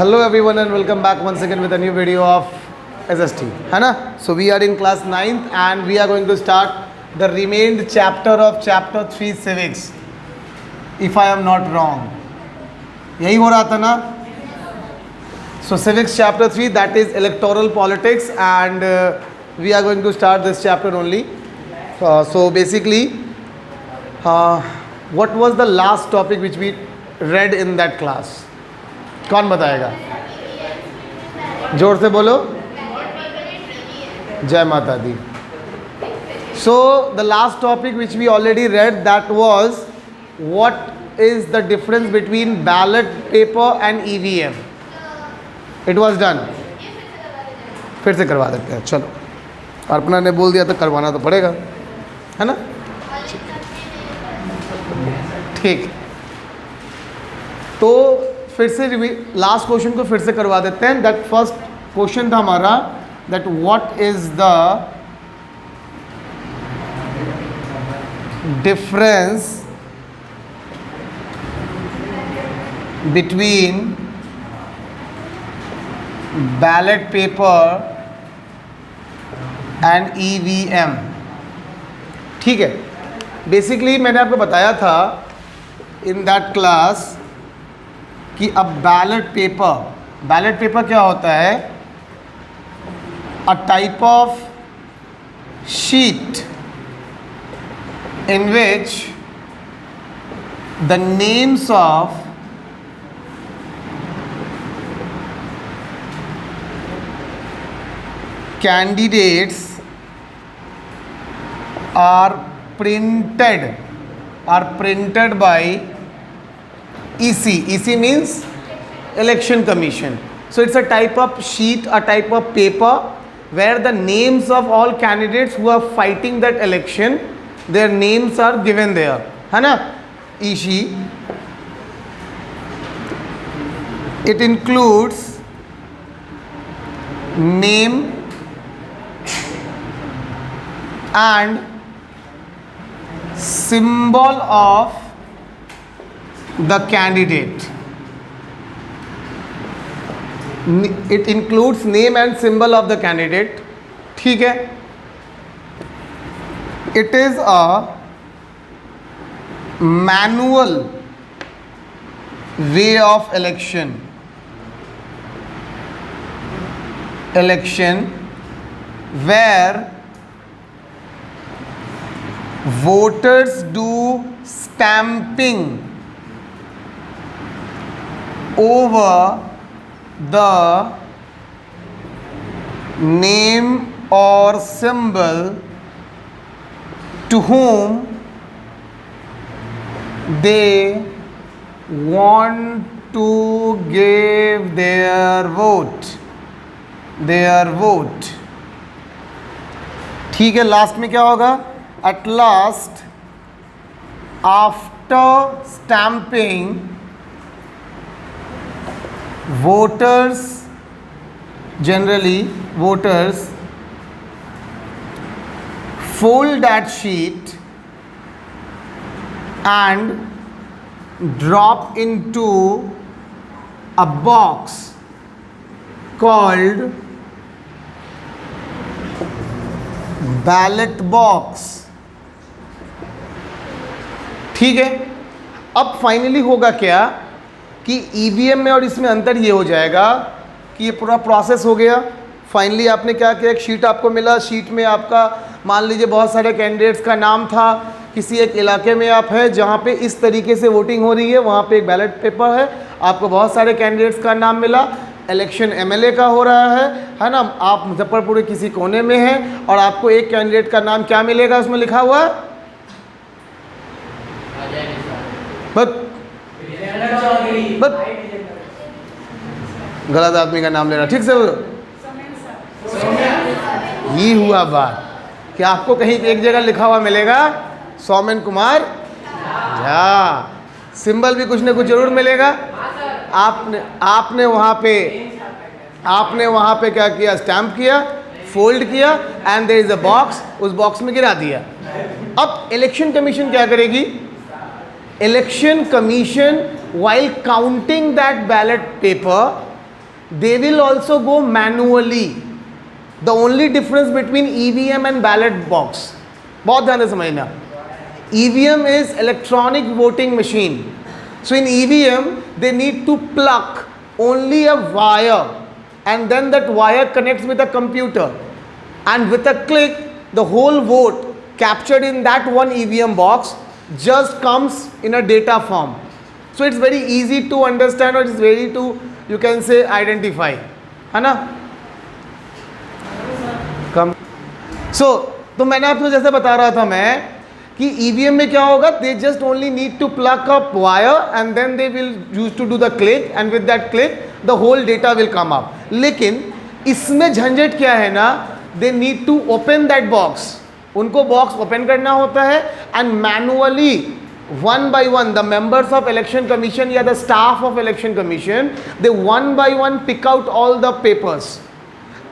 Hello everyone and welcome back once again with a new video of SST, है ना? So we are in class 9th and we are going to start the remained chapter of chapter 3 civics, if I am not wrong. यही हो रहा था ना? So civics chapter 3, that is electoral politics, and we are going to start this chapter only. So basically, what was the last topic which we read in that class? कौन बताएगा? जोर से बोलो. जय माता दी. So the last topic which we already read, that was what is the difference between ballot paper and EVM. It was done. फिर से करवा देते हैं. चलो, अर्पणा ने बोल दिया तो करवाना तो पड़ेगा, है ना? ठीक. तो फिर से लास्ट क्वेश्चन को फिर से करवा देते हैं. दैट फर्स्ट क्वेश्चन था हमारा, that what is the difference between ballot paper and EVM. ठीक है. बेसिकली मैंने आपको बताया था इन दैट क्लास कि अब बैलेट पेपर क्या होता है? A type of sheet in which the names of candidates are printed by EC. EC means Election Commission. So it's a type of sheet, a type of paper where the names of all candidates who are fighting that election, their names are given there. है ना? EC. It includes name and symbol of the candidate. It includes name and symbol of the candidate. ठीक है. It is a manual way of election where voters do stamping over the name or symbol to whom they want to give their vote. ठीक है. Last में क्या होगा? At last, after stamping, voters fold that sheet and drop into a box called ballot box. ठीक है. अब finally होगा क्या कि EVM में और इसमें अंतर ये हो जाएगा कि ये पूरा प्रोसेस हो गया. फाइनली आपने क्या किया? एक शीट आपको मिला. शीट में आपका मान लीजिए बहुत सारे कैंडिडेट्स का नाम था. किसी एक इलाके में आप है जहाँ पे इस तरीके से वोटिंग हो रही है, वहाँ पे एक बैलेट पेपर है. आपको बहुत सारे कैंडिडेट्स का नाम मिला. इलेक्शन MLA का हो रहा है ना? आप मुजफ्फरपुर के किसी कोने में हैं और आपको एक कैंडिडेट का नाम क्या मिलेगा? उसमें लिखा हुआ है बस गलत आदमी का नाम ले रहा. ठीक से बोलो. ये हुआ बात कि आपको कहीं एक जगह लिखा हुआ मिलेगा सौमेन कुमार झा. सिंबल भी कुछ न कुछ जरूर मिलेगा. आपने वहाँ पे क्या किया? स्टैम्प किया, फोल्ड किया, and there is a box. उस बॉक्स में गिरा दिया. अब इलेक्शन कमीशन क्या करेगी? Election Commission, while counting that ballot paper, they will also go manually. The only difference between EVM and ballot box, बहुत ध्यान से समझना, EVM is electronic voting machine. So in EVM they need to plug only a wire, and then that wire connects with a computer, and with a click the whole vote captured in that one EVM box just comes in a data form. So it's very easy to understand, or it's very to, you can say, identify, है ना? कम सो तो मैंने आपको जैसे बता रहा था मैं कि ईवीएम में क्या होगा, they just only need to plug up wire and then they will use to do the click, and with that click the whole data will come up. लेकिन इसमें झंझट क्या है ना, they need to open that box, उनको box open करना होता है, and manually one by one the members of election commission या the staff of election commission, they one by one pick out all the papers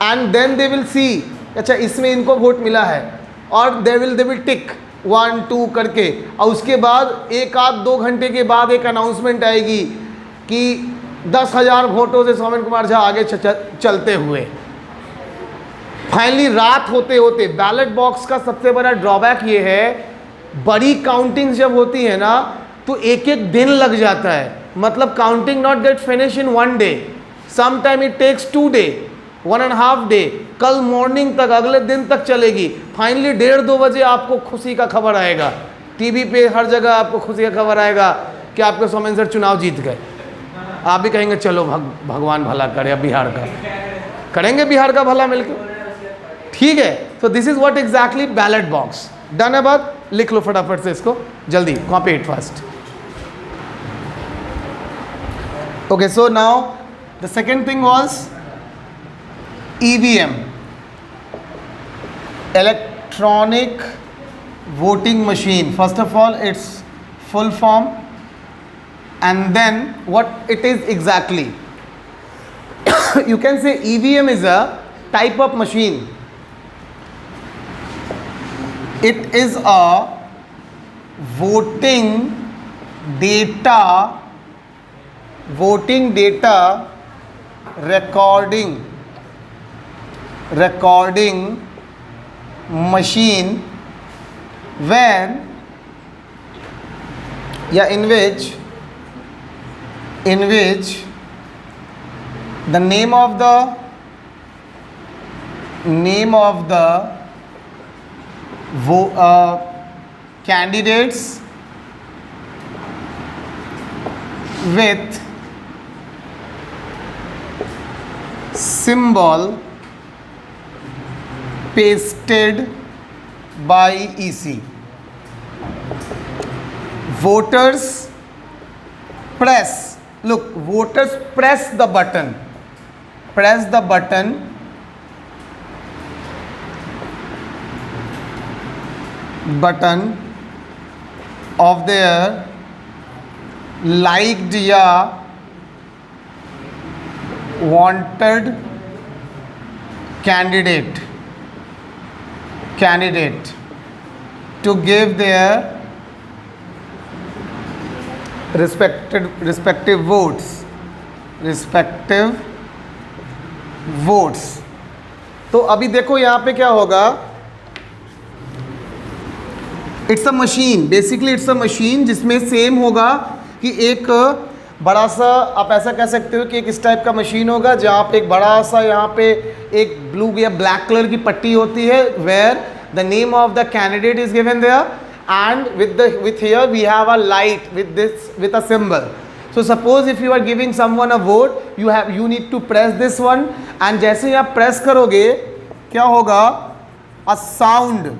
and then they will see अच्छा इसमें इनको vote मिला है, और they will tick 1 2 करके, और उसके बाद एक आध 2 घंटे के बाद एक अनाउंसमेंट आएगी कि 10,000 वोटों से सोमेन कुमार झा आगे चलते हुए. फाइनली रात होते होते, बैलेट बॉक्स का सबसे बड़ा ड्रॉबैक ये है, बड़ी काउंटिंग जब होती है ना तो एक एक दिन लग जाता है. मतलब counting not get finish in 1 day, some time it takes 2 day, 1.5 day, कल मॉर्निंग तक, अगले दिन तक चलेगी. फाइनली 1:30-2 बजे आपको खुशी का खबर आएगा, टीवी पे हर जगह आपको खुशी का खबर आएगा कि आपके सोमेन सर चुनाव जीत गए. आप भी कहेंगे चलो भगवान भला करे, अब बिहार का करेंगे, बिहार का भला मिलकर, ठीक है. सो this is what exactly ballot box. Done है बात, लिख लो फटाफट से इसको, जल्दी copy it fast. Okay, so now the second thing was EVM, electronic voting machine. First of all, its full form, and then what it is exactly. You can say EVM is a type of machine. It is a voting data recording machine when in which the name of the candidates with symbol pasted by EC. Voters press the button of their liked या wanted candidate to give their respective votes. तो अभी देखो यहाँ पे क्या होगा, it's a machine, basically it's a machine जिसमें same होगा कि एक बड़ा सा, आप ऐसा कह सकते हो कि एक इस टाइप का मशीन होगा जहाँ पे एक बड़ा सा यहाँ पे एक ब्लू या ब्लैक कलर की पट्टी होती है, where the name of the candidate is given there, and with here we have a light with a symbol. So suppose if you are giving someone a vote, you need to press this one, and जैसे ही आप press करोगे क्या होगा, a sound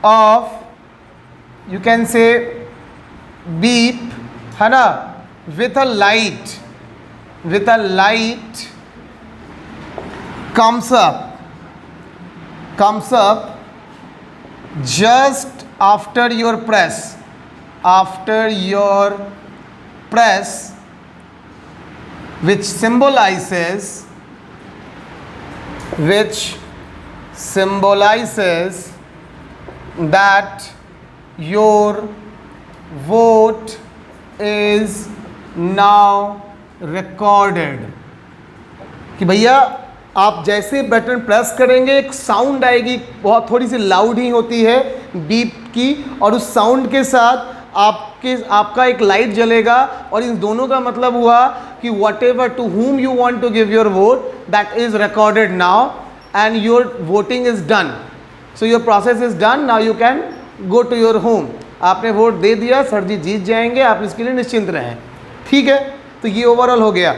of, you can say beep, है ना, with a light comes up just after your press, which symbolizes that your vote is now recorded. कि भैया आप जैसे बटन प्रेस करेंगे एक साउंड आएगी, बहुत थोड़ी सी लाउड ही होती है, बीप की, और उस साउंड के साथ आपका एक लाइट जलेगा, और इन दोनों का मतलब हुआ कि whatever to whom you want to give your vote, that is recorded now and your voting is done. So your process is done, now you can go to your home. आपने vote दे दिया, sir जी जीत जाएंगे, आप इसके लिए निश्चिंत रहें। ठीक है, तो ये ओवरऑल हो गया।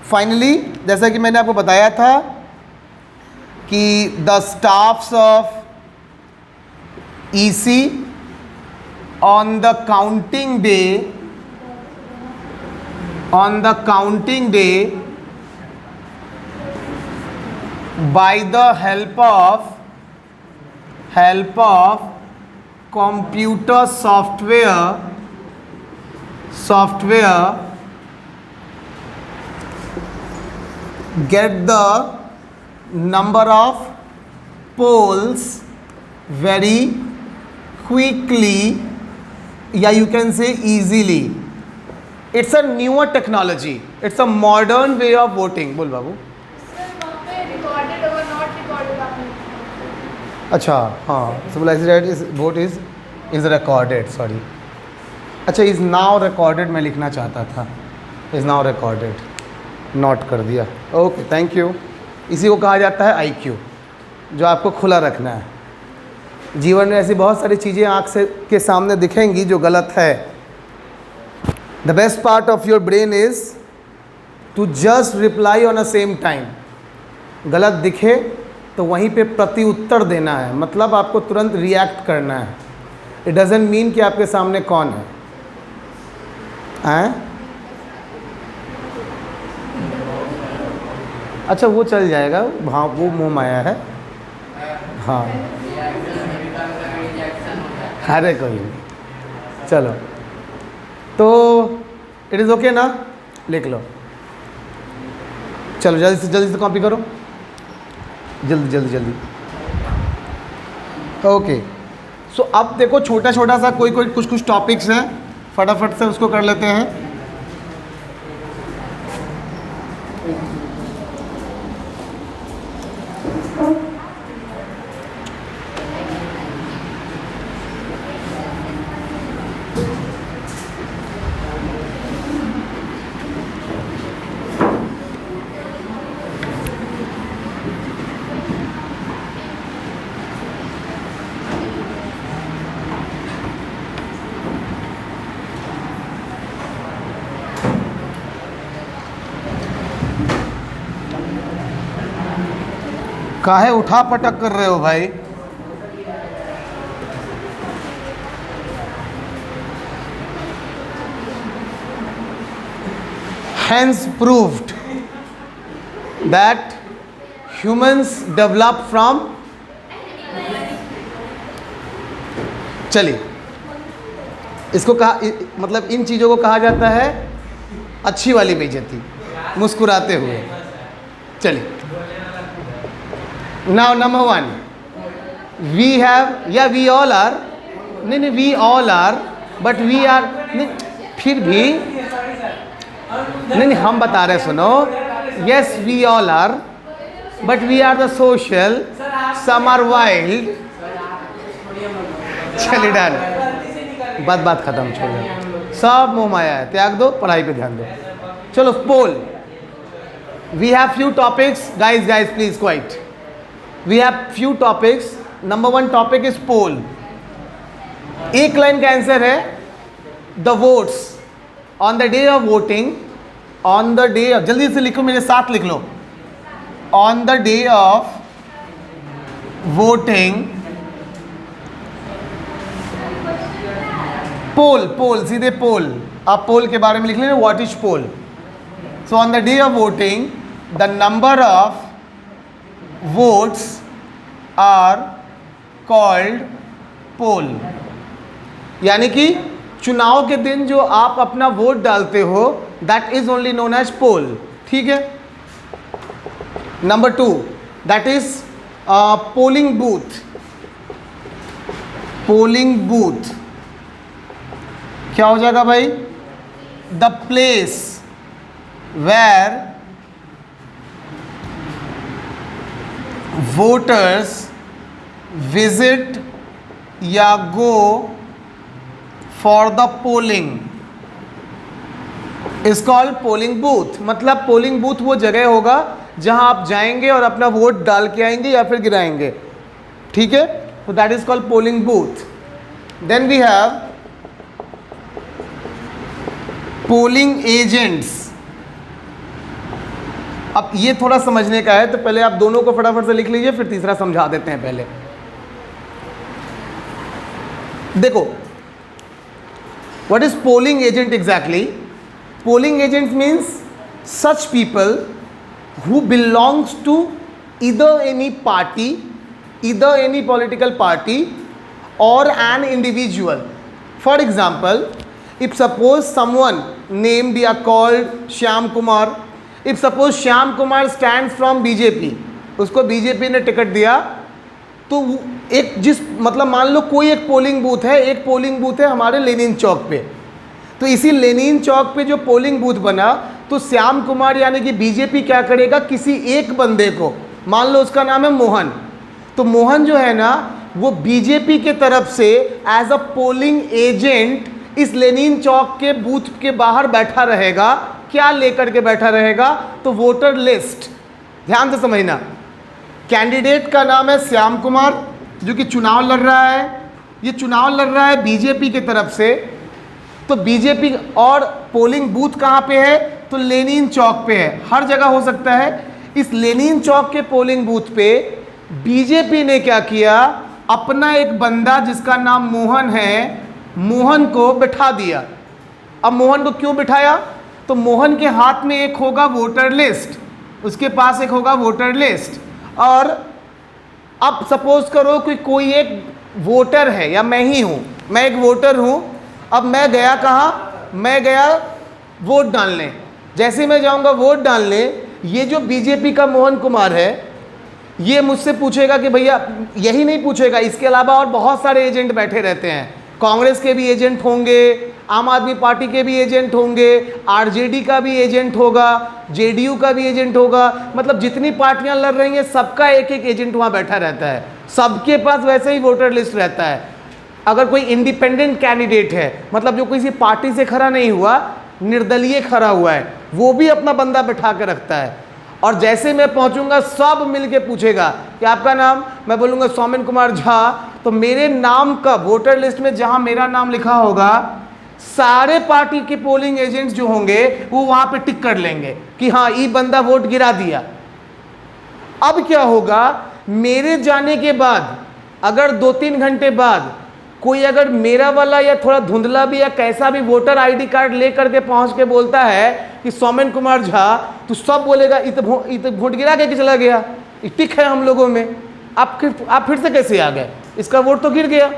फाइनली जैसा कि मैंने आपको बताया था कि the staffs of EC on the counting day by the help of computer software get the number of polls very quickly, या you can say easily. It's a newer technology, it's a modern way of voting. बोल बाबू। Sir वहाँ पे recorded और not recorded आपने। अच्छा हाँ, so vote is recorded, sorry। अच्छा is now recorded मैं लिखना चाहता था, is now recorded, नोट कर दिया। Okay thank you. इसी को कहा जाता है IQ, जो आपको खुला रखना है। जीवन में ऐसी बहुत सारी चीज़ें आँख से के सामने दिखेंगी जो गलत है। The best part of your brain is to just reply on a same time. गलत दिखे तो वहीं पे प्रति उत्तर देना है, मतलब आपको तुरंत रिएक्ट करना है। इट डजेंट मीन कि आपके सामने कौन है। अच्छा वो चल जाएगा, हाँ वो मोह माया है। हाँ अरे कोई नहीं, चलो तो इट इज़ ओके ना, लिख लो। चलो जल्दी से कॉपी करो, जल्दी। ओके सो अब देखो छोटा सा कुछ टॉपिक्स हैं, फटाफट से उसको कर लेते हैं। काहे उठा पटक कर रहे हो भाई? Hence proved that humans develop from, चलिए इसको कहा, मतलब इन चीज़ों को कहा जाता है अच्छी वाली बेइज्जती, मुस्कुराते हुए। चलिए नाउ नंबर 1 वी हैव, या वी ऑल आर, नहीं we all are, but we are, फिर भी नहीं हम बता रहे, सुनो। Yes we all are, but we are the social, some are wild. चलिए डन, बात खत्म, छोड़ो, सब मोह माया है, त्याग दो, पढ़ाई पे ध्यान दो। चलो poll, we have few topics, guys please quiet. We have few topics. Number 1 topic is poll. एक लाइन का आंसर है the votes on the day of voting, on the day of, जल्दी से लिखो, मेरे साथ लिख लो, on the day of voting, पोल सीधे पोल, आप पोल के बारे में लिख लेना, what is poll. So on the day of voting the number of votes are called poll. यानी कि चुनाव के दिन जो आप अपना वोट डालते हो, that is only known as poll. ठीक है। Number 2 that is polling booth. polling booth क्या हो जाएगा भाई? the place where voters visit या go for the polling is called polling booth. मतलब पोलिंग बूथ वो जगह होगा जहां आप जाएंगे और अपना वोट डाल के आएंगे या फिर गिराएंगे, ठीक है, तो that is called polling booth. Then we have polling agents. अब ये थोड़ा समझने का है, तो पहले आप दोनों को फटाफट से लिख लीजिए, फिर तीसरा समझा देते हैं। पहले देखो, what is polling agent exactly? Polling agent means such people who belongs to either any party, either any political party or an individual. For example, if suppose someone named or called Shyam Kumar, if suppose Shyam Kumar stands from BJP, उसको BJP ने ticket दिया, तो एक जिस मतलब मान लो कोई एक पोलिंग बूथ है, एक पोलिंग बूथ है हमारे लेनिन चौक पे, तो इसी लेनिन चौक पे जो पोलिंग बूथ बना, तो श्याम कुमार यानी कि बीजेपी क्या करेगा, किसी एक बंदे को, मान लो उसका नाम है मोहन, तो मोहन जो है ना वो बीजेपी के तरफ से एज अ पोलिंग एजेंट इस लेनिन चौक के बूथ के बाहर बैठा रहेगा। क्या लेकर के बैठा रहेगा? तो वोटर लिस्ट। ध्यान से समझना, कैंडिडेट का नाम है श्याम कुमार जो कि चुनाव लड़ रहा है, ये चुनाव लड़ रहा है बीजेपी की तरफ से, तो बीजेपी और पोलिंग बूथ कहाँ पे है? तो लेनिन चौक पे है, हर जगह हो सकता है। इस लेनिन चौक के पोलिंग बूथ पे बीजेपी ने क्या किया, अपना एक बंदा जिसका नाम मोहन है, मोहन को बिठा दिया। अब मोहन को क्यों बिठाया? तो मोहन के हाथ में एक होगा वोटर लिस्ट, उसके पास एक होगा वोटर लिस्ट, और अब सपोज करो कि कोई एक वोटर है, या मैं ही हूँ, मैं एक वोटर हूँ। अब मैं गया कहाँ? मैं गया वोट डालने। जैसे मैं जाऊँगा वोट डालने, ये जो बीजेपी का मोहन कुमार है ये मुझसे पूछेगा कि भैया, यही नहीं पूछेगा, इसके अलावा और बहुत सारे एजेंट बैठे रहते हैं। कांग्रेस के भी एजेंट होंगे, आम आदमी पार्टी के भी एजेंट होंगे, आरजेडी का भी एजेंट होगा, जेडीयू का भी एजेंट होगा, मतलब जितनी पार्टियां लड़ रही हैं सबका एक एक एजेंट वहाँ बैठा रहता है। सबके पास वैसे ही वोटर लिस्ट रहता है। अगर कोई इंडिपेंडेंट कैंडिडेट है, मतलब जो किसी पार्टी से खड़ा नहीं हुआ, निर्दलीय खड़ा हुआ है, वो भी अपना बंदा बैठा के रखता है। और जैसे मैं पहुंचूंगा सब मिलके पूछेगा कि आपका नाम, मैं बोलूँगा सौमेन कुमार झा, तो मेरे नाम का वोटर लिस्ट में जहां मेरा नाम लिखा होगा, सारे पार्टी के पोलिंग एजेंट्स जो होंगे वो वहां पे टिक कर लेंगे कि हाँ ये बंदा वोट गिरा दिया। अब क्या होगा, मेरे जाने के बाद अगर 2-3 घंटे बाद कोई अगर मेरा वाला या थोड़ा धुंधला भी या कैसा भी वोटर आईडी कार्ड ले करके पहुंच के बोलता है कि सौमेन कुमार झा, तो सब बोलेगा इत वोट गिरा के चला गया, टिक है हम लोगों में, आप फिर से कैसे आ गए, इसका वोट तो गिर गया।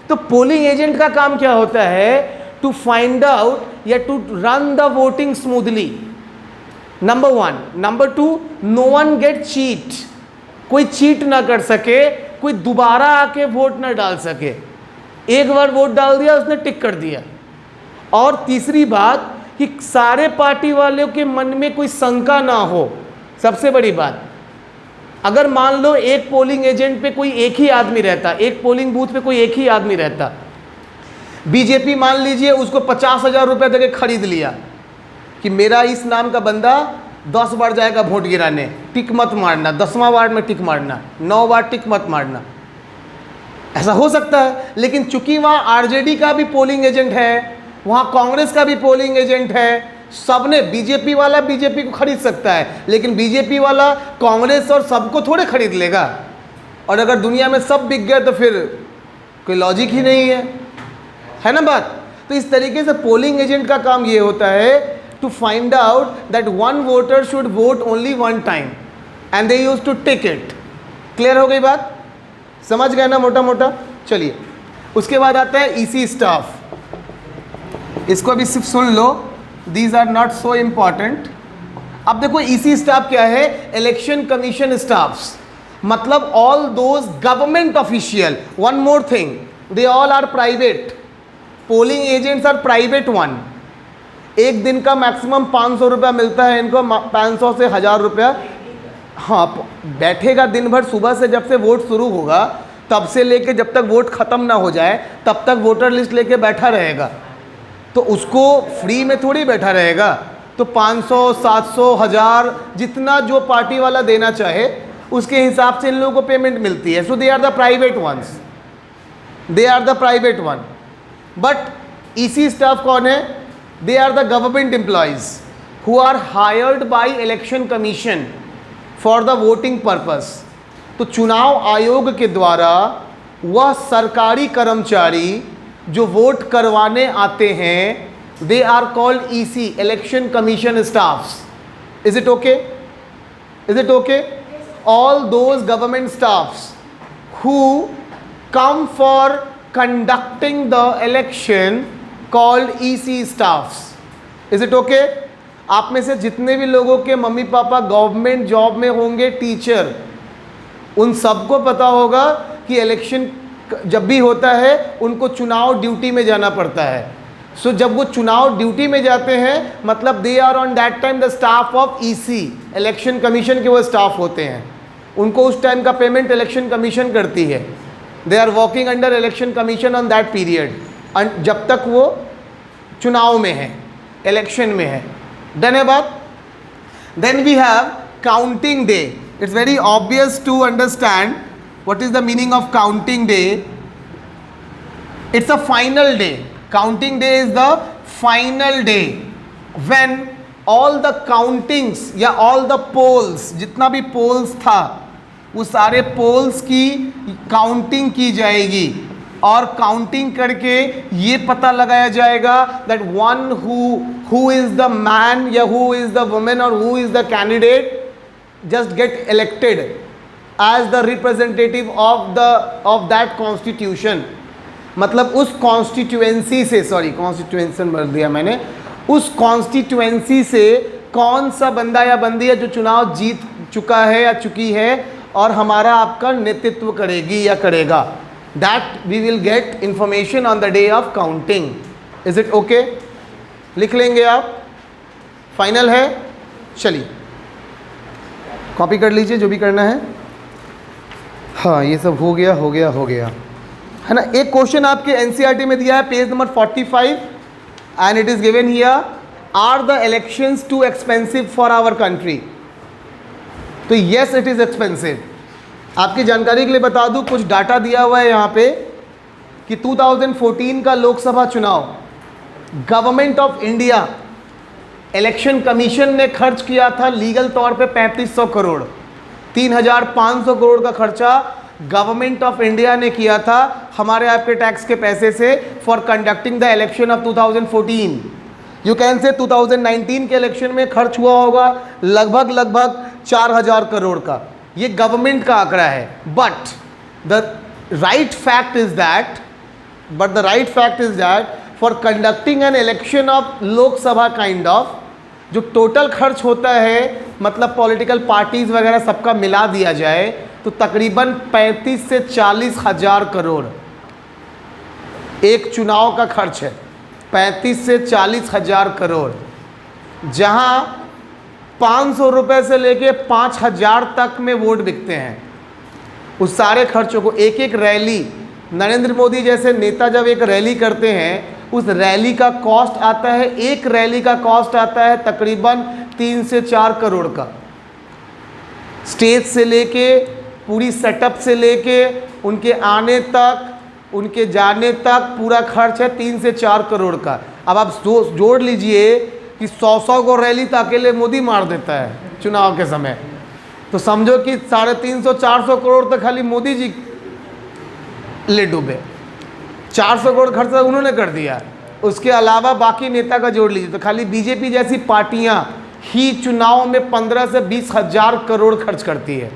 तो पोलिंग एजेंट का काम क्या होता है? टू फाइंड आउट या to run the voting smoothly, number 1। Number 2, no one get cheat, कोई चीट ना कर सके, कोई दोबारा आके वोट ना डाल सके। एक बार वोट डाल दिया, उसने टिक कर दिया। और तीसरी बात कि सारे पार्टी वालों के मन में कोई शंका ना हो। सबसे बड़ी बात, अगर मान लो एक पोलिंग एजेंट पे कोई एक ही आदमी रहता, एक पोलिंग बूथ पे कोई एक ही आदमी रहता, बीजेपी मान लीजिए उसको 50,000 रुपये देके खरीद लिया कि मेरा इस नाम का बंदा 10 बार जाएगा वोट गिराने, टिक मत मारना, 10वां वार्ड में टिक मारना, 9 बार टिक मत मारना, ऐसा हो सकता है। लेकिन चूंकि वहाँ आरजेडी का भी पोलिंग एजेंट है, वहाँ कांग्रेस का भी पोलिंग एजेंट है, सबने, बीजेपी वाला बीजेपी को खरीद सकता है, लेकिन बीजेपी वाला कांग्रेस और सबको थोड़े खरीद लेगा। और अगर दुनिया में सब बिक गए तो फिर कोई लॉजिक ही नहीं है ना बात। तो इस तरीके से पोलिंग एजेंट का काम ये होता है to find out that one voter should vote only one time and they used to tick it. Clear हो गई बात? समझ गए ना मोटा मोटा? चलिए, उसके बाद आता है ईसी स्टाफ। इसको भी सिर्फ सुन लो, these are not so important. अब देखो ईसी स्टाफ क्या है? इलेक्शन कमीशन स्टाफ्स, मतलब all those government official. One more thing, they all are private, polling agents are private one. एक दिन का मैक्सिमम 500 रुपया मिलता है इनको, 500 से 1000 रुपया हाँ, बैठेगा दिन भर, सुबह से जब से वोट शुरू होगा तब से लेके जब तक वोट ख़त्म ना हो जाए तब तक वोटर लिस्ट लेके बैठा रहेगा। तो उसको फ्री में थोड़ी बैठा रहेगा। तो 500, 700, 1000 जितना जो पार्टी वाला देना चाहे उसके हिसाब से इन लोगों को पेमेंट मिलती है। So they are the private ones, they are the private one. But EC staff कौन है? They are the government employees who are hired by election commission for the voting purpose. तो चुनाव आयोग के द्वारा वह सरकारी कर्मचारी जो वोट करवाने आते हैं, they are called EC, election commission staffs. Is it okay? Is it okay? All those government staffs who come for conducting the election called EC staffs. Is it okay? आप में से जितने भी लोगों के मम्मी पापा गवर्नमेंट जॉब में होंगे, teacher, उन सबको पता होगा कि इलेक्शन जब भी होता है उनको चुनाव ड्यूटी में जाना पड़ता है। सो जब वो चुनाव ड्यूटी में जाते हैं मतलब they are on that time the staff of EC, election commission के वो स्टाफ होते हैं। उनको उस टाइम का पेमेंट इलेक्शन कमीशन करती है। They are working under election commission on that period, जब तक वो चुनाव में है, इलेक्शन में है। डन है बात? Then we have counting day. It's very obvious to understand what is the meaning of counting day. It's a final day. Counting day is the final day when all the countings या all the polls, जितना भी poles था वो सारे poles की counting की जाएगी और काउंटिंग करके ये पता लगाया जाएगा that one who is the man या हु इज द वुमेन और who is the candidate just get elected as the representative of that constitution. मतलब उस कॉन्स्टिट्यूएंसी से, सॉरी कॉन्स्टिट्यूएंसी बोल दिया मैंने, उस कॉन्स्टिट्यूएंसी से कौन सा बंदा या बंदी है जो चुनाव जीत चुका है या चुकी है और हमारा आपका नेतृत्व करेगी या करेगा। That we will get information on the day of counting. Is it okay? लिख लेंगे आप? फाइनल है? चलिए कॉपी कर लीजिए जो भी करना है। हाँ, ये सब हो गया हो गया हो गया, है ना। एक क्वेश्चन आपके एनसीईआरटी में दिया है page number 45 and it is given here, are the elections too expensive for our country? तो येस इट इज़ एक्सपेंसिव। आपकी जानकारी के लिए बता दूं, कुछ डाटा दिया हुआ है यहाँ पे कि 2014 का लोकसभा चुनाव government of India election commission ने खर्च किया था लीगल तौर पे 3500 करोड़। 3500 करोड़ का खर्चा गवर्नमेंट ऑफ इंडिया ने किया था हमारे आपके टैक्स के पैसे से for conducting the election of 2014। You can से 2019 के इलेक्शन में खर्च हुआ होगा लगभग 4000 करोड़ का। ये गवर्नमेंट का आंकड़ा है। But the right fact is that for conducting an election of Lok Sabha kind of, जो टोटल खर्च होता है मतलब पॉलिटिकल पार्टीज वगैरह सबका मिला दिया जाए तो तकरीबन 35 से 40 हजार करोड़ एक चुनाव का खर्च है। 35 से 40 हजार करोड़, जहां 500 रुपये से लेके 5000 तक में वोट बिकते हैं। उस सारे खर्चों को एक एक रैली, नरेंद्र मोदी जैसे नेता जब एक रैली करते हैं उस रैली का कॉस्ट आता है, एक रैली का कॉस्ट आता है तकरीबन 3 से 4 करोड़ का। स्टेज से लेके पूरी सेटअप से लेके उनके आने तक उनके जाने तक पूरा खर्च है 3 से 4 करोड़ का। अब आप जोड़ लीजिए कि 100 को रैली तो अकेले मोदी मार देता है चुनाव के समय, तो समझो कि 350-400 करोड़ तो खाली मोदी जी ले डूबे। 400 करोड़ खर्चा उन्होंने कर दिया, उसके अलावा बाकी नेता का जोड़ लीजिए तो खाली बीजेपी जैसी पार्टियां ही चुनाव में 15 से 20 हजार करोड़ खर्च करती है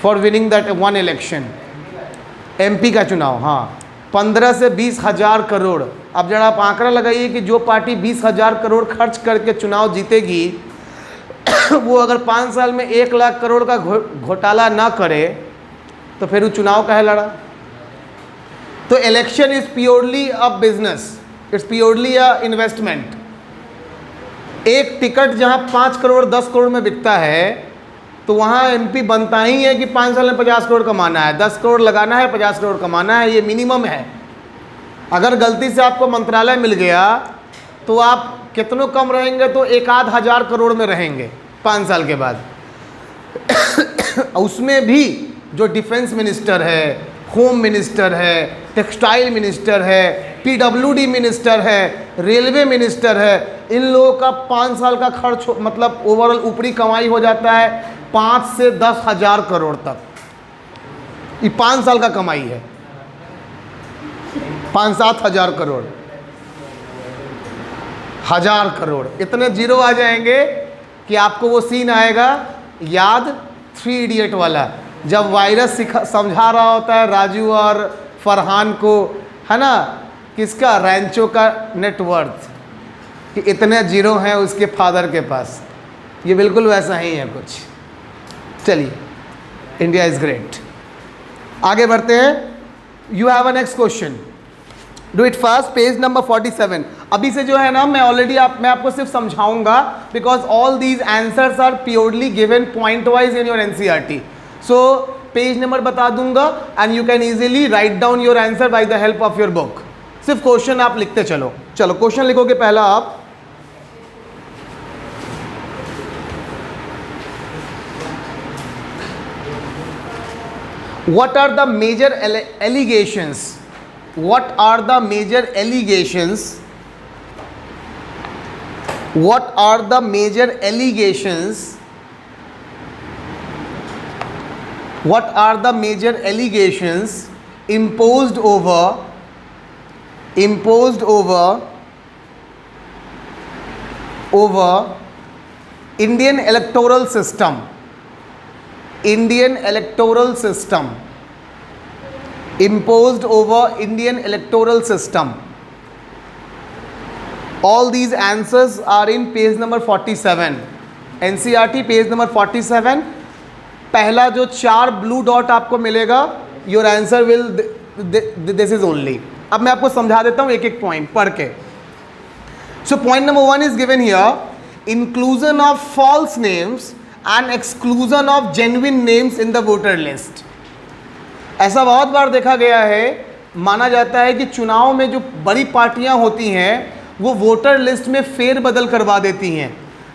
for winning that one election. MP का चुनाव, हाँ, 15 से 20 हजार करोड़। अब जरा आप आंकड़ा लगाइए कि जो पार्टी 20 हजार करोड़ खर्च करके चुनाव जीतेगी वो अगर 5 साल में 1 लाख करोड़ का घोटाला ना करे तो फिर वो चुनाव काहे लड़ा। तो election is purely a business, it's purely a investment. एक टिकट जहां 5 करोड़ 10 करोड़ में बिकता है तो वहाँ एमपी बनता ही है कि 5 साल में 50 करोड़ कमाना है, 10 करोड़ लगाना है, 50 करोड़ कमाना है, ये मिनिमम है। अगर गलती से आपको मंत्रालय मिल गया तो आप कितनों कम रहेंगे, तो 1-1000 करोड़ में रहेंगे 5 साल के बाद। उसमें भी जो डिफेंस मिनिस्टर है, होम मिनिस्टर है, टेक्सटाइल मिनिस्टर है, पीडब्ल्यूडी मिनिस्टर है, रेलवे मिनिस्टर है, इन लोगों का 5 साल का खर्च मतलब ओवरऑल ऊपरी कमाई हो जाता है 5 से 10 हज़ार करोड़ तक। ये 5 साल का कमाई है, 5-7 हज़ार करोड़, 1000 करोड़, इतने जीरो आ जाएंगे कि आपको वो सीन आएगा याद 3 इडियट वाला, जब वायरस समझा रहा होता है राजू और फरहान को, है ना, किसका, रैंचो का नेटवर्थ, कि इतने जीरो हैं उसके फादर के पास। ये बिल्कुल वैसा ही है कुछ। चलिए, इंडिया इज़ ग्रेट। आगे बढ़ते हैं। You have a next question, do it fast, page number 47। अभी से जो है ना मैं मैं आपको सिर्फ समझाऊंगा, because all these answers are purely given point wise in your NCERT. So page number बता दूंगा and you can easily write down your answer by the help of your book. सिर्फ क्वेश्चन आप लिखते चलो। चलो क्वेश्चन लिखोगे पहला आप, what are the major allegations, what are the major allegations, what are the major allegations, what are the major allegations imposed over Indian electoral system, Indian electoral system, imposed over Indian electoral system. All these answers are in page number 47, NCERT page number 47। पहला जो 4 blue dot आपको मिलेगा, your answer will this is only. अब मैं आपको समझा देता हूँ एक एक पॉइंट पढ़ के। So point number 1 is given here, inclusion of false names and exclusion of genuine names in the voter list. ऐसा बहुत बार देखा गया है, माना जाता है कि चुनाव में जो बड़ी पार्टियां होती हैं वो वोटर लिस्ट में फेरबदल करवा देती हैं,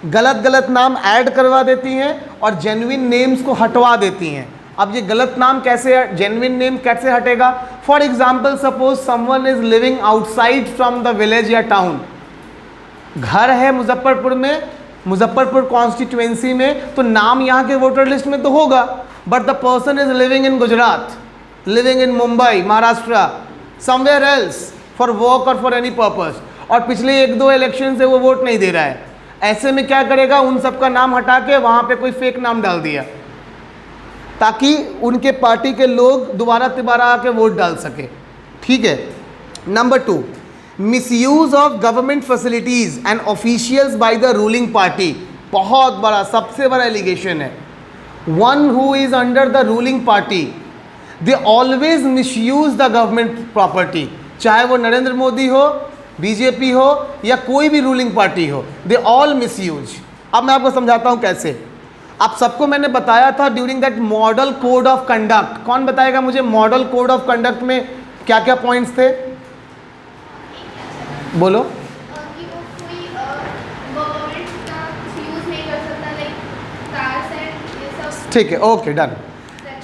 गलत नाम ऐड करवा देती हैं और जेन्युइन नेम्स को हटवा देती हैं। अब ये गलत नाम कैसे, जेन्युइन नेम कैसे हटेगा? For example suppose someone is living outside from the village या टाउन, घर है मुजफ्फरपुर में, मुजफ्फरपुर कॉन्स्टिट्यूएंसी में, तो नाम यहाँ के वोटर लिस्ट में तो होगा, but the person is living in Gujarat, living in Mumbai, Maharashtra, somewhere else for work और फॉर एनी पर्पस, और पिछले 1-2 इलेक्शन से वो वोट नहीं दे रहा है। ऐसे में क्या करेगा, उन सबका नाम हटा के वहाँ पे कोई फेक नाम डाल दिया ताकि उनके पार्टी के लोग दोबारा आके वोट डाल सके। ठीक है। Number 2, misuse of government facilities and officials by the ruling party. बहुत बड़ा, सबसे बड़ा एलिगेशन है। One who is under the ruling party, they always misuse the government property, चाहे वो नरेंद्र मोदी हो, बीजेपी हो या कोई भी रूलिंग पार्टी हो, दे ऑल मिसयूज। अब मैं आपको समझाता हूँ कैसे। आप सबको मैंने बताया था during that model code of conduct. कौन बताएगा मुझे मॉडल कोड ऑफ कंडक्ट में क्या क्या पॉइंट्स थे? बोलो। कि वो कोई गवर्नमेंट का यूज नहीं कर सकता, लाइक कार्स एंड ये सब। ठीक है, okay, done.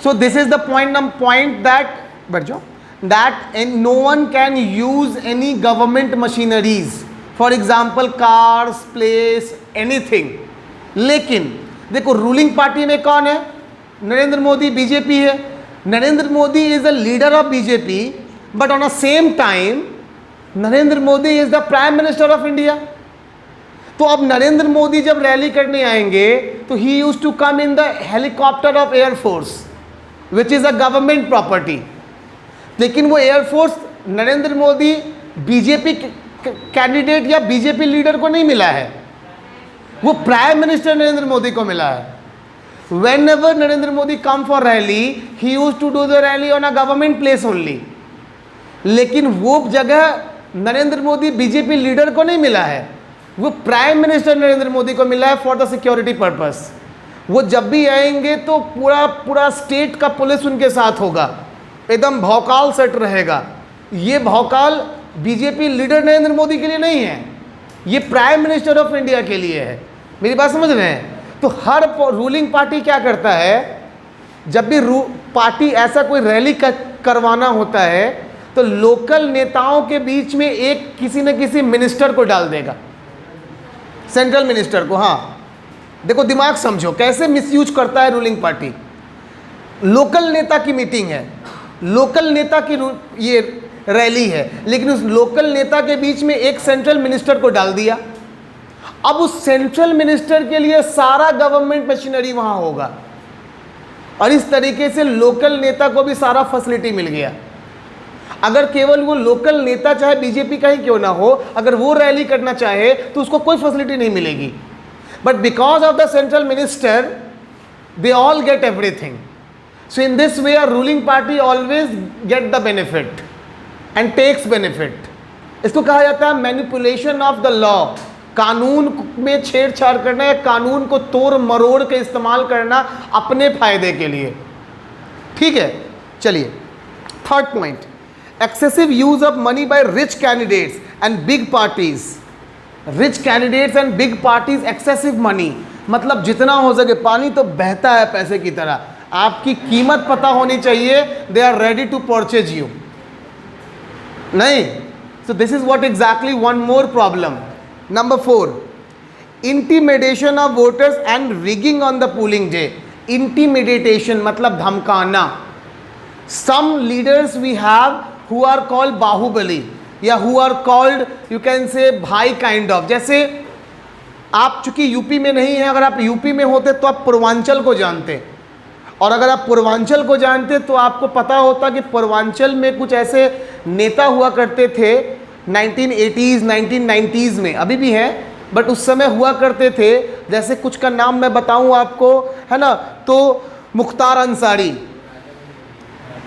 So this is the point that, बैठ जाओ, that and no one can use any government machineries, for example cars, place, anything। लेकिन देखो रूलिंग पार्टी में कौन है? नरेंद्र मोदी, बीजेपी है। Narendra Modi is the leader of BJP, but on a same time Narendra Modi is the prime minister of India. तो अब नरेंद्र मोदी जब rally करने आएंगे तो he used to come in the helicopter of air force which is a government property. लेकिन वो air force Narendra Modi BJP candidate या BJP leader को नहीं मिला है, वो प्राइम मिनिस्टर नरेंद्र मोदी को मिला है। Whenever Narendra Modi come for rally, he used to do the rally on a government place only. लेकिन वो जगह नरेंद्र मोदी बीजेपी लीडर को नहीं मिला है, वो प्राइम मिनिस्टर नरेंद्र मोदी को मिला है फॉर द सिक्योरिटी पर्पस। वो जब भी आएंगे तो पूरा पूरा स्टेट का पुलिस उनके साथ होगा, एकदम भौकाल सेट रहेगा। ये भौकाल बीजेपी लीडर नरेंद्र मोदी के लिए नहीं है, ये प्राइम मिनिस्टर ऑफ इंडिया के लिए है। मेरी बात समझ रहे हैं? तो हर रूलिंग पार्टी क्या करता है, जब भी पार्टी ऐसा कोई रैली करवाना होता है तो लोकल नेताओं के बीच में एक किसी न किसी मिनिस्टर को डाल देगा, सेंट्रल मिनिस्टर को। हाँ देखो, दिमाग समझो कैसे मिसयूज करता है रूलिंग पार्टी। लोकल नेता की मीटिंग है, लोकल नेता की ये रैली है, लेकिन उस लोकल नेता के बीच में एक सेंट्रल मिनिस्टर को डाल दिया। अब उस सेंट्रल मिनिस्टर के लिए सारा गवर्नमेंट मशीनरी वहां होगा, और इस तरीके से लोकल नेता को भी सारा फैसिलिटी मिल गया। अगर केवल वो लोकल नेता चाहे बीजेपी का ही क्यों ना हो, अगर वो रैली करना चाहे तो उसको कोई फैसिलिटी नहीं मिलेगी। But because of the central minister they all get everything. So in this way are ruling party always get the benefit and takes benefit. इसको कहा जाता है मैनिपुलेशन ऑफ द लॉ। कानून में छेड़छाड़ करना या कानून को तोड़ मरोड़ के इस्तेमाल करना अपने फायदे के लिए। ठीक है, चलिए third point, excessive use of money by rich candidates and big parties. Rich candidates and big parties, excessive money मतलब जितना हो सके, पानी तो बहता है पैसे की तरह, आपकी कीमत पता होनी चाहिए, they are ready to purchase you. नहीं, so this is what exactly one more problem. Number 4, intimidation of voters and rigging on the polling day. Intimidation मतलब धमकाना। Some leaders we have who are called Baahubali या who are called you can say भाई kind of। जैसे आप चूंकि UP में नहीं हैं, अगर आप यूपी में होते तो आप पूर्वांचल को जानते, और अगर आप पूर्वांचल को जानते तो आपको पता होता कि पूर्वांचल में कुछ ऐसे नेता हुआ करते थे 1980s 1990s में, अभी भी हैं बट उस समय हुआ करते थे। जैसे कुछ का नाम मैं बताऊं आपको, है ना, तो मुख्तार अंसारी,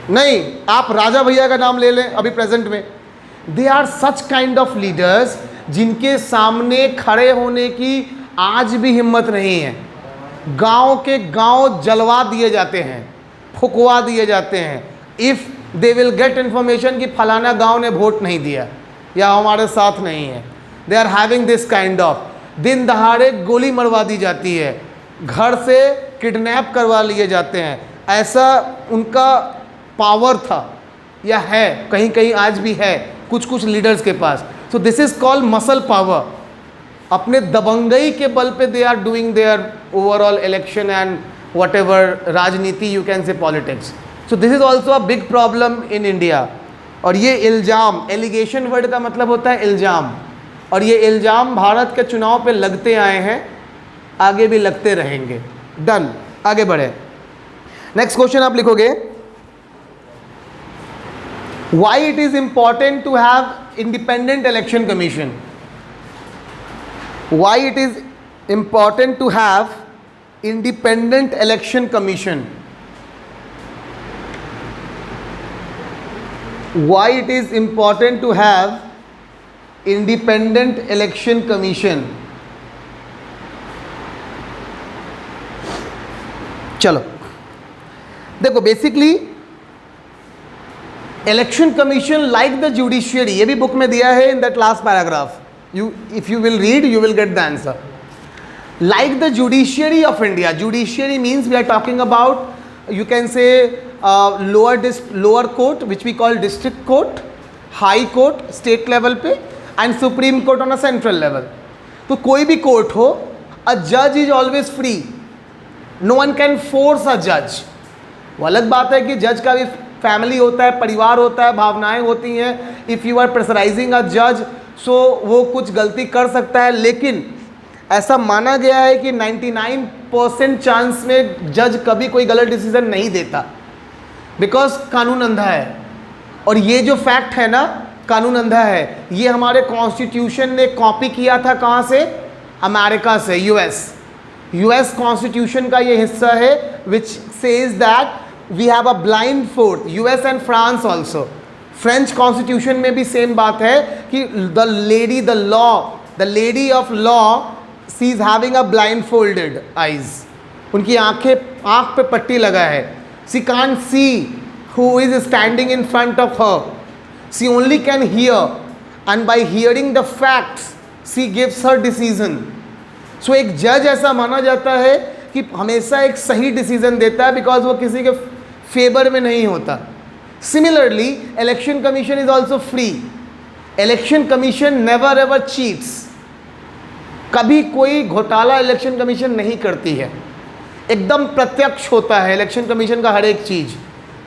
नहीं आप राजा भैया का नाम ले लें अभी प्रेजेंट में। They are such kind of leaders जिनके सामने खड़े होने की आज भी हिम्मत नहीं है। गांव के गांव जलवा दिए जाते हैं, फुकवा दिए जाते हैं, if they will get information कि फलाना गांव ने वोट नहीं दिया या हमारे साथ नहीं है। They are having this kind of, दिन दहाड़े गोली मरवा दी जाती है, घर से किडनैप करवा लिए जाते हैं। ऐसा उनका पावर था या है, कहीं कहीं आज भी है कुछ कुछ लीडर्स के पास। So this is called muscle power. अपने दबंगई के बल पे they are doing their overall election and whatever राजनीति, you can say politics. So this is also a big problem in India. और ये इल्ज़ाम, एलिगेशन वर्ड का मतलब होता है इल्ज़ाम, और ये इल्ज़ाम भारत के चुनाव पे लगते आए हैं, आगे भी लगते रहेंगे। डन, आगे बढ़े। नेक्स्ट क्वेश्चन आप लिखोगे, why it is important to have independent election commission. Why it is important to have independent election commission. Why it is important to have independent election commission? चलो देखो, basically election commission like the judiciary, ये भी book में दिया है in that last paragraph. You if you will read you will get the answer. Like the judiciary of India, judiciary means we are talking about, you can say lower court which we call district court, high court state level पे, and supreme court on a central level। तो कोई भी court हो, a judge is always free, no one can force a judge। वो अलग बात है कि जज का भी फैमिली होता है, परिवार होता है, भावनाएं होती हैं। इफ़ यू आर प्रेशराइजिंग अ जज सो वो कुछ गलती कर सकता है, लेकिन ऐसा माना गया है कि 99% चांस में जज कभी कोई गलत डिसीजन नहीं देता, बिकॉज कानून अंधा है। और ये जो फैक्ट है ना, कानून अंधा है, ये हमारे कॉन्स्टिट्यूशन ने कॉपी किया था कहाँ से? अमेरिका से, यूएस कॉन्स्टिट्यूशन का ये हिस्सा है which says that we have a blind fourth. US and France also, French constitution में भी सेम बात है कि the lady of law see is having a blindfolded eyes. उनकी आँख पे पट्टी लगा है. She can't see who is standing in front of her. She only can hear, and by hearing the facts she gives her decision. So एक जज ऐसा माना जाता है कि हमेशा एक सही डिसीजन देता है बिकॉज वो किसी के फेवर में नहीं होता. Similarly election commission is also free. Election commission never ever cheats. कभी कोई घोटाला इलेक्शन कमीशन नहीं करती है. एकदम प्रत्यक्ष होता है इलेक्शन कमीशन का हर एक चीज़.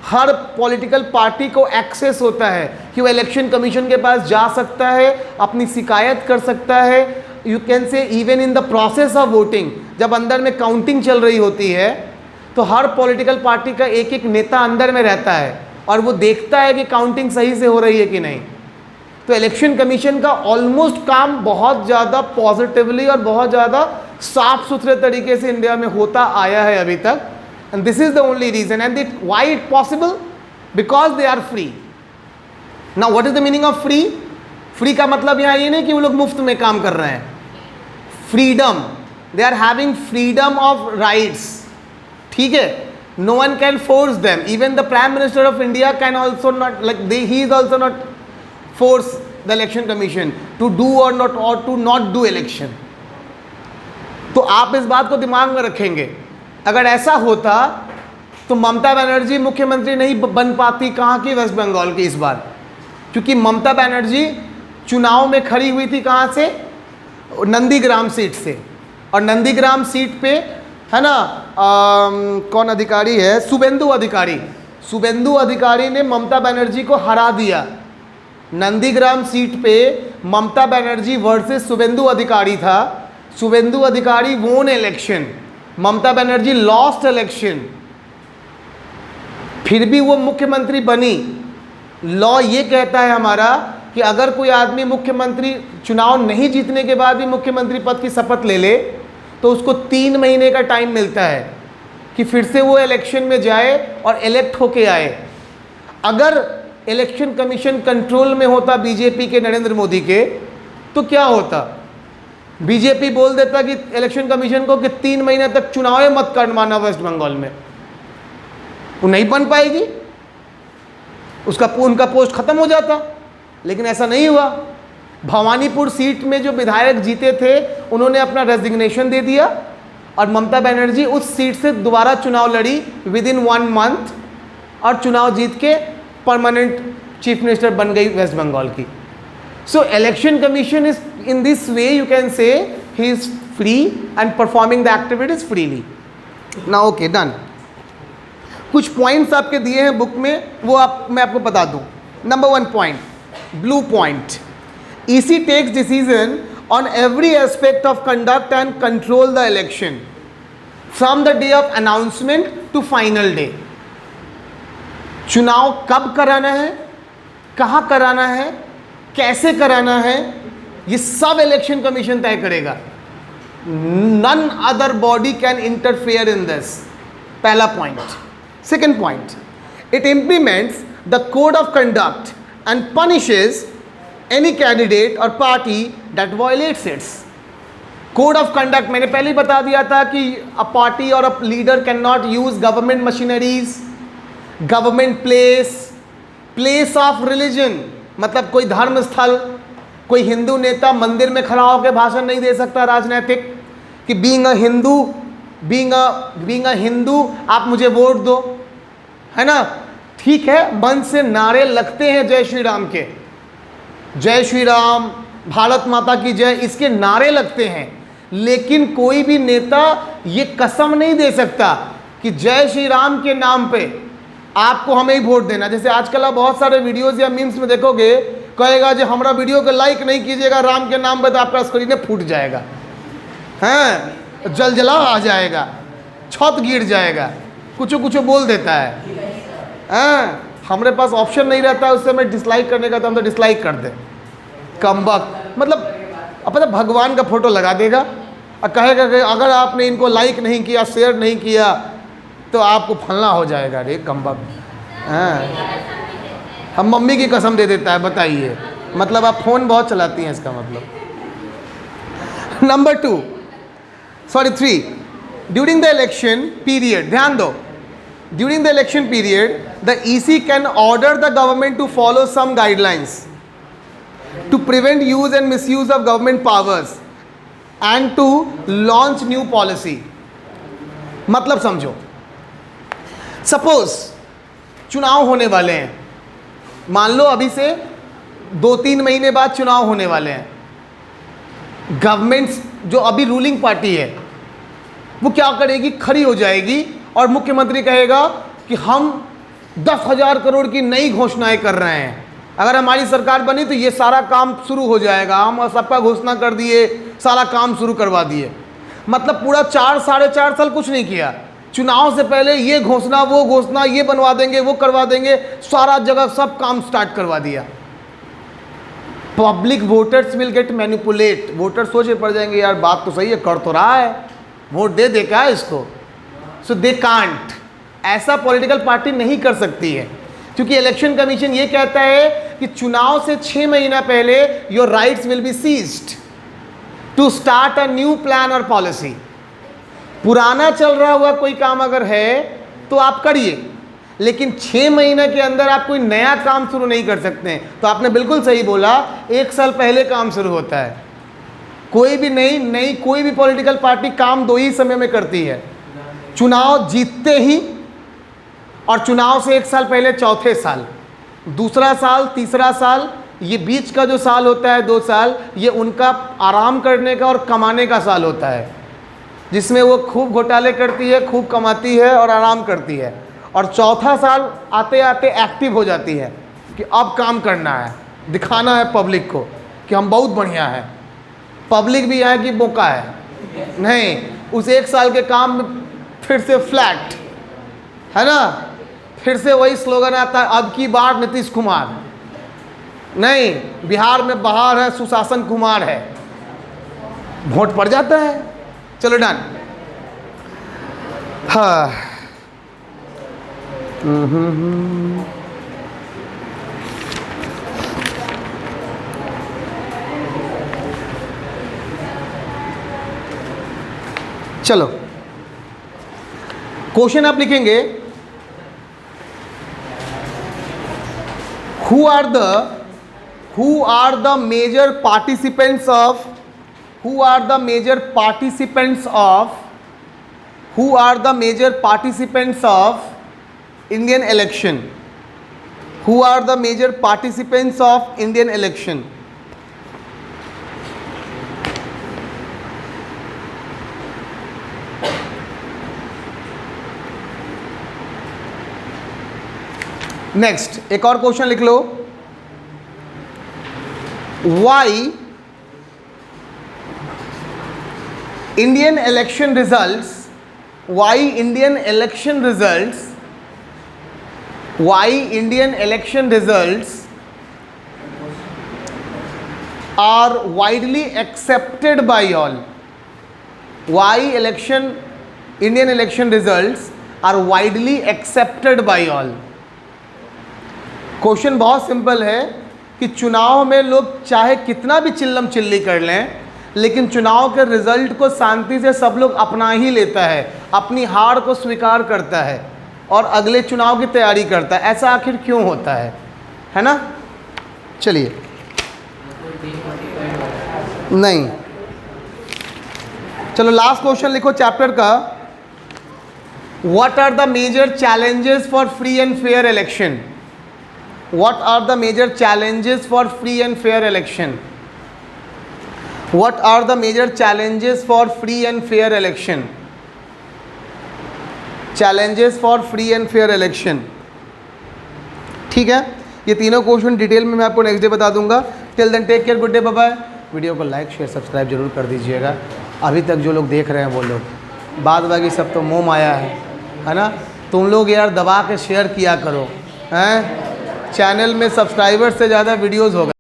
हर पॉलिटिकल पार्टी को एक्सेस होता है कि वो इलेक्शन कमीशन के पास जा सकता है, अपनी शिकायत कर सकता है. यू कैन से even in the process of voting, जब अंदर में काउंटिंग चल रही होती है तो हर पॉलिटिकल पार्टी का एक एक नेता अंदर में रहता है और वो देखता है कि काउंटिंग सही से हो रही है कि नहीं. तो इलेक्शन कमीशन का ऑलमोस्ट काम बहुत ज़्यादा पॉजिटिवली और बहुत ज़्यादा साफ सुथरे तरीके से इंडिया में होता आया है अभी तक. And this is the only reason. And why it possible? Because they are free. Now what is the meaning of free? Free का मतलब यहाँ ये नहीं कि वो लोग मुफ्त में काम कर रहे हैं. Freedom. They are having freedom of rights. ठीक है? No one can force them. Even the Prime Minister of India can also not, he is also not force the election commission to do or to not do election. तो आप इस बात को दिमाग में रखेंगे. अगर ऐसा होता तो ममता बनर्जी मुख्यमंत्री नहीं बन पाती. कहाँ की? वेस्ट बंगाल की इस बार. क्योंकि ममता बनर्जी चुनाव में खड़ी हुई थी कहाँ से? नंदीग्राम सीट से. और नंदीग्राम सीट पे है ना कौन अधिकारी है? शुभेंदु अधिकारी. शुभेंदु अधिकारी ने ममता बनर्जी को हरा दिया. नंदीग्राम सीट पे ममता बनर्जी वर्सेस शुभेंदु अधिकारी था. शुभेंदु अधिकारी वोन election. Mamata Banerjee lost election. फिर भी वो मुख्यमंत्री बनी. लॉ ये कहता है हमारा कि अगर कोई आदमी मुख्यमंत्री चुनाव नहीं जीतने के बाद भी मुख्यमंत्री पद की शपथ ले ले तो उसको 3 महीने का टाइम मिलता है कि फिर से वो इलेक्शन में जाए और इलेक्ट होके आए. अगर इलेक्शन कमीशन कंट्रोल में होता बीजेपी के, नरेंद्र मोदी के, तो क्या होता? बीजेपी बोल देता कि इलेक्शन कमीशन को कि 3 महीने तक चुनाव मत करवाना वेस्ट बंगाल में. वो नहीं बन पाएगी, उनका पोस्ट खत्म हो जाता. लेकिन ऐसा नहीं हुआ. भवानीपुर सीट में जो विधायक जीते थे उन्होंने अपना रेजिग्नेशन दे दिया और ममता बनर्जी उस सीट से दोबारा चुनाव लड़ी विद इन 1 मंथ और चुनाव जीत के परमानेंट चीफ मिनिस्टर बन गई वेस्ट बंगाल की. So election commission is, in this way you can say, he is free and performing the activities freely. Now okay, done. कुछ पॉइंट्स आपके दिए हैं बुक में, वो मैं आपको बता दूं. Number 1 point, blue point. EC takes decision on every aspect of conduct and control the election from the day of announcement to final day. चुनाव कब कराना है, कहाँ कराना है, कैसे कराना है, ये सब इलेक्शन कमीशन तय करेगा. None other body can interfere in this. पहला point. Second point, it implements the code of conduct and punishes any candidate or party that violates its. Code of conduct मैंने पहले ही बता दिया था कि अ पार्टी और a leader can not use government machineries, government place of religion, मतलब कोई धर्म स्थल, कोई हिंदू नेता मंदिर में खड़ा होकर भाषण नहीं दे सकता राजनीतिक कि बीइंग अ हिंदू आप मुझे वोट दो, है ना. ठीक है, मन से नारे लगते हैं जय श्री राम के, जय श्री राम, भारत माता की जय, इसके नारे लगते हैं. लेकिन कोई भी नेता ये कसम नहीं दे सकता कि जय श्री राम के नाम पे आपको हमें ही वोट देना. जैसे आजकल आप बहुत सारे वीडियोस या मीम्स में देखोगे, कहेगा जो हमारा वीडियो को लाइक नहीं कीजिएगा राम के नाम पे तो आपका स्क्रीन फूट जाएगा, हैं, जलजला आ जाएगा, छत गिर जाएगा, कुछ बोल देता है. हैं, हमारे पास ऑप्शन नहीं रहता है उससे हमें डिसलाइक करने का, तो हम तो डिसलाइक कर दें. कमबख्त, मतलब अपना भगवान का फोटो लगा देगा और कहेगा कि अगर आपने इनको लाइक नहीं किया, शेयर नहीं किया तो आपको फलना हो जाएगा. रे कमबख्त. हाँ, हम मम्मी की कसम दे देता है. बताइए, मतलब आप फ़ोन बहुत चलाती हैं इसका मतलब. Number 3, during the election period, ध्यान दो, during the election period the EC can order the government to follow some guidelines to prevent use and misuse of government powers and to launch new policy. मतलब समझो, suppose चुनाव होने वाले हैं, मान लो अभी से 2-3 महीने बाद चुनाव होने वाले हैं। गवर्नमेंट जो अभी रूलिंग पार्टी है वो क्या करेगी, खड़ी हो जाएगी और मुख्यमंत्री कहेगा कि हम 10,000 करोड़ की नई घोषणाएं कर रहे हैं, अगर हमारी सरकार बनी तो ये सारा काम शुरू हो जाएगा, हम सबका घोषणा कर दिए, सारा काम शुरू करवा दिए। मतलब पूरा 4-4.5 साल कुछ नहीं किया, चुनाव से पहले ये घोषणा वो घोषणा, ये बनवा देंगे वो करवा देंगे, सारा जगह सब काम स्टार्ट करवा दिया। Public voters will get manipulate, voter सोचे पड़ जाएंगे यार बात तो सही है, कर तो रहा है, वोट दे दे क्या इसको। सो दे कांट, ऐसा पॉलिटिकल पार्टी नहीं कर सकती है, क्योंकि इलेक्शन कमीशन ये कहता है कि चुनाव से 6 महीना पहले your rights will be seized to start a new plan और पॉलिसी। पुराना चल रहा हुआ कोई काम अगर है तो आप करिए, लेकिन 6 महीने के अंदर आप कोई नया काम शुरू नहीं कर सकते हैं। तो आपने बिल्कुल सही बोला, 1 साल पहले काम शुरू होता है। कोई भी नई कोई भी पॉलिटिकल पार्टी काम 2 ही समय में करती है, चुनाव जीतते ही और चुनाव से 1 साल पहले चौथे साल, दूसरा साल, तीसरा साल, ये बीच का जो साल होता है 2 साल, ये उनका आराम करने का और कमाने का साल होता है, जिसमें वो खूब घोटाले करती है, खूब कमाती है और आराम करती है। और चौथा साल आते आते एक्टिव हो जाती है कि अब काम करना है, दिखाना है पब्लिक को कि हम बहुत बढ़िया हैं। पब्लिक भी है कि बोका है, नहीं, उस 1 साल के काम में फिर से फ्लैट है ना, फिर से वही स्लोगन आता है, अब की बार नीतीश कुमार नहीं, बिहार में बहार है, सुशासन कुमार है, वोट पड़ जाता है। चलो डन। हाँ, चलो क्वेश्चन आप लिखेंगे, who are the major participants of Indian election? Who are the major participants of Indian election? Next एक और क्वेश्चन लिख लो, why Indian election results are widely accepted by all? Why Indian election results are widely accepted by all? Question बहुत simple है कि चुनाव में लोग चाहे कितना भी चिल्लम चिल्ली कर लें, लेकिन चुनाव के रिजल्ट को शांति से सब लोग अपना ही लेता है, अपनी हार को स्वीकार करता है और अगले चुनाव की तैयारी करता है। ऐसा आखिर क्यों होता है ना? चलिए, नहीं, चलो लास्ट क्वेश्चन लिखो चैप्टर का। What are the major challenges for free and fair election? What are the major challenges for free and fair election? What are the major challenges for free and fair election? Challenges for free and fair election. ठीक है, ये तीनों question detail में मैं आपको next day बता दूंगा। Till then take care, good day, bye bye. Video को लाइक शेयर सब्सक्राइब जरूर कर दीजिएगा। अभी तक जो लोग देख रहे हैं वो लोग, बाद बाकी सब तो मोह माया है ना। तुम लोग यार दबा के शेयर किया करो, हैं? चैनल में सब्सक्राइबर से ज़्यादा वीडियोज़ हो गए।